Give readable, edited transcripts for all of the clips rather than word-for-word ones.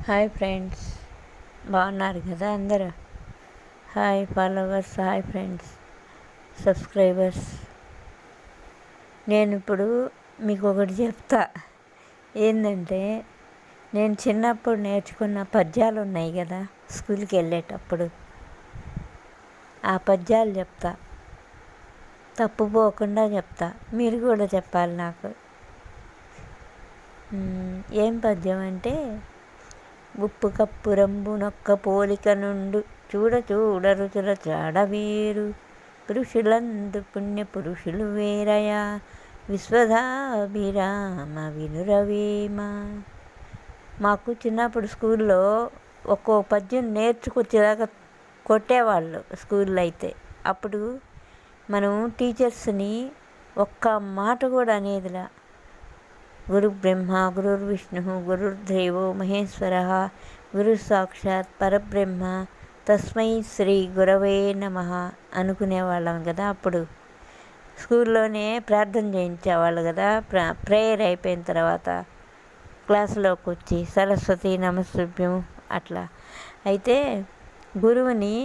Hi friends, బాగున్నారు కదా అందరూ? Hi followers, hi friends, subscribers. నేను ఇప్పుడు మీకు ఒకటి చెప్తా. ఏంటంటే, నేను చిన్నప్పుడు నేర్చుకున్న పద్యాలు ఉన్నాయి కదా, స్కూల్కి వెళ్ళేటప్పుడు ఆ పద్యాలు చెప్తా. తప్పుపోకుండా చెప్తా, మీరు కూడా చెప్పాలి నాకు. ఏం పద్యం అంటే, ఉప్పు కప్పు రంబు నొక్క పోలిక నుండు చూడ చూడ రుచుల చాడవేరు పురుషులందు పుణ్య పురుషులు వేరయా విశ్వదాభిరామ వినురవేమ. మాకు చిన్నప్పుడు స్కూల్లో ఒక్కో పద్యం నేర్చుకొచ్చేదాకా కొట్టేవాళ్ళు స్కూల్లో అయితే. అప్పుడు మనం టీచర్స్ని ఒక్క మాట కూడా అనేదిలా. గురు బ్రహ్మ గురుర్విష్ణు గురుర్దేవో మహేశ్వర గురు సాక్షాత్ పరబ్రహ్మ తస్మై శ్రీ గురవే నమః అనుకునేవాళ్ళం కదా. అప్పుడు స్కూల్లోనే ప్రార్థన చేయించేవాళ్ళు కదా. ప్రేయర్ అయిపోయిన తర్వాత క్లాసులోకి వచ్చి సరస్వతి నమస్తుభ్యం అట్లా. అయితే గురువుని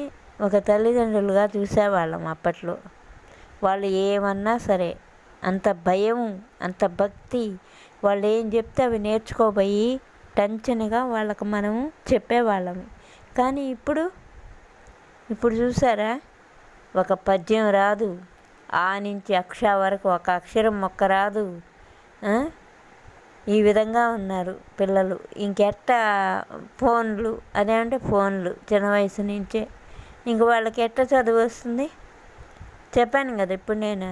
ఒక తల్లిదండ్రులుగా చూసేవాళ్ళం అప్పట్లో. వాళ్ళు ఏమన్నా సరే అంత భయం, అంత భక్తి, వాళ్ళు ఏం చెప్తే అవి నేర్చుకోబోయి టెన్షన్గా వాళ్ళకు మనం చెప్పేవాళ్ళం. కానీ ఇప్పుడు చూసారా, ఒక పద్యం రాదు, ఆ నుంచి అక్ష వరకు ఒక అక్షరం మొక్క రాదు. ఈ విధంగా ఉన్నారు పిల్లలు. ఇంకెట్టా ఫోన్లు, అదేంటే ఫోన్లు చిన్న వయసు నుంచే. ఇంక వాళ్ళకి ఎట్ట చదువు వస్తుంది? చెప్పాను కదా ఇప్పుడు నేను.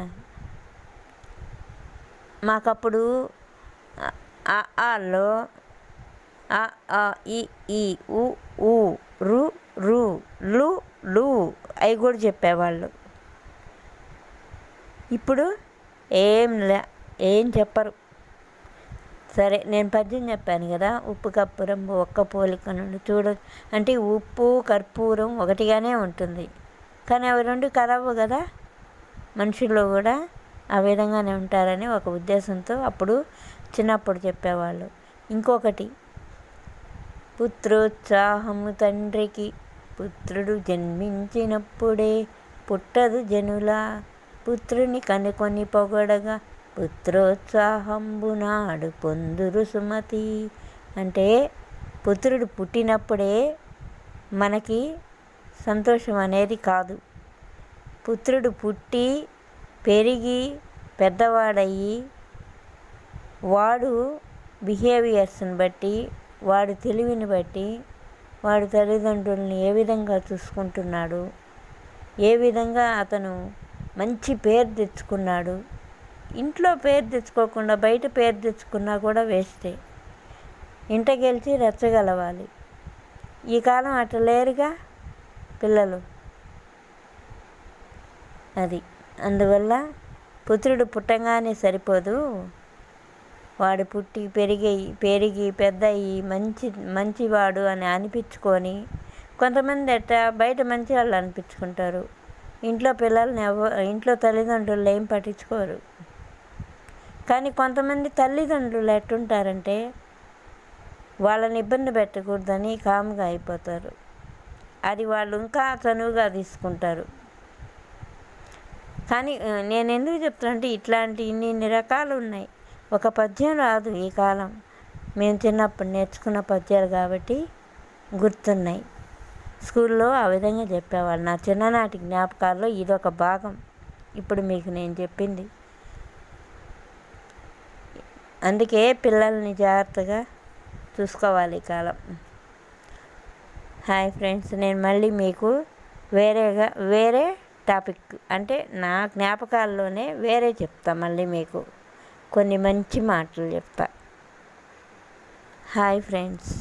మాకప్పుడు ఆలో అ ఆ ఇ ఈ ఉ ఊ రు రు లు లు అవి కూడా చెప్పేవాళ్ళు. ఇప్పుడు ఏం చెప్పరు. సరే, నేను పద్యం చెప్పాను కదా, ఉప్పు కర్పూరం ఒక్క పోలిక నుండి చూడ అంటే ఉప్పు కర్పూరం ఒకటిగానే ఉంటుంది, కానీ అవి రెండు కలవు కదా. మనుషుల్లో కూడా ఆ విధంగానే ఉంటారని ఒక ఉద్దేశంతో అప్పుడు చిన్నప్పుడు చెప్పేవాళ్ళు. ఇంకొకటి, పుత్రోత్సాహము తండ్రికి పుత్రుడు జన్మించినప్పుడే పుట్టదు జనుల పుత్రుని కనుకొని పొగడగా పుత్రోత్సాహంబునాడు పొందురు సుమతి. అంటే పుత్రుడు పుట్టినప్పుడే మనకి సంతోషం అనేది కాదు. పుత్రుడు పుట్టి పెరిగి పెద్దవాడయ్యి వాడు బిహేవియర్స్ని బట్టి, వాడి తెలివిని బట్టి, వాడి తల్లిదండ్రులని ఏ విధంగా చూసుకుంటున్నాడు, ఏ విధంగా అతను మంచి పేరు తెచ్చుకున్నాడు. ఇంట్లో పేరు తెచ్చుకోకుండా బయట పేరు తెచ్చుకున్నా కూడా వేస్టే. ఇంట గెలిచి రెచ్చగలవాలి. ఈ కాలం అట్లా లేరుగా పిల్లలు. అది అందువల్ల పుత్రుడు పుట్టంగానే సరిపోదు, వాడు పుట్టి పెరిగి పెద్దయి మంచివాడు అని అనిపించుకొని, కొంతమంది అట్టా బయట మంచి వాళ్ళు అనిపించుకుంటారు. ఇంట్లో పిల్లల్ని ఇంట్లో తల్లిదండ్రులు ఏం పట్టించుకోరు. కానీ కొంతమంది తల్లిదండ్రులు ఎట్టుంటారంటే వాళ్ళని ఇబ్బంది పెట్టకూడదని కామ్గా అయిపోతారు. అది వాళ్ళు ఇంకా చనువుగా తీసుకుంటారు. కానీ నేను ఎందుకు చెప్తానంటే, ఇట్లాంటి ఇన్ని రకాలు ఉన్నాయి. ఒక పద్యం రాదు ఈ కాలం. మేము చిన్నప్పుడు నేర్చుకున్న పద్యాలు కాబట్టి గుర్తున్నాయి. స్కూల్లో ఆ విధంగా చెప్పేవాళ్ళు. నా చిన్ననాటి జ్ఞాపకాల్లో ఇదొక భాగం ఇప్పుడు మీకు నేను చెప్పింది. అందుకే పిల్లల్ని జాగ్రత్తగా చూసుకోవాలి ఈ కాలం. హాయ్ ఫ్రెండ్స్, నేను మళ్ళీ మీకు వేరే టాపిక్ అంటే నా జ్ఞాపకాల్లోనే వేరే చెప్తా. మళ్ళీ మీకు కొన్ని మంచి మాటలు చెప్తా. Hi friends.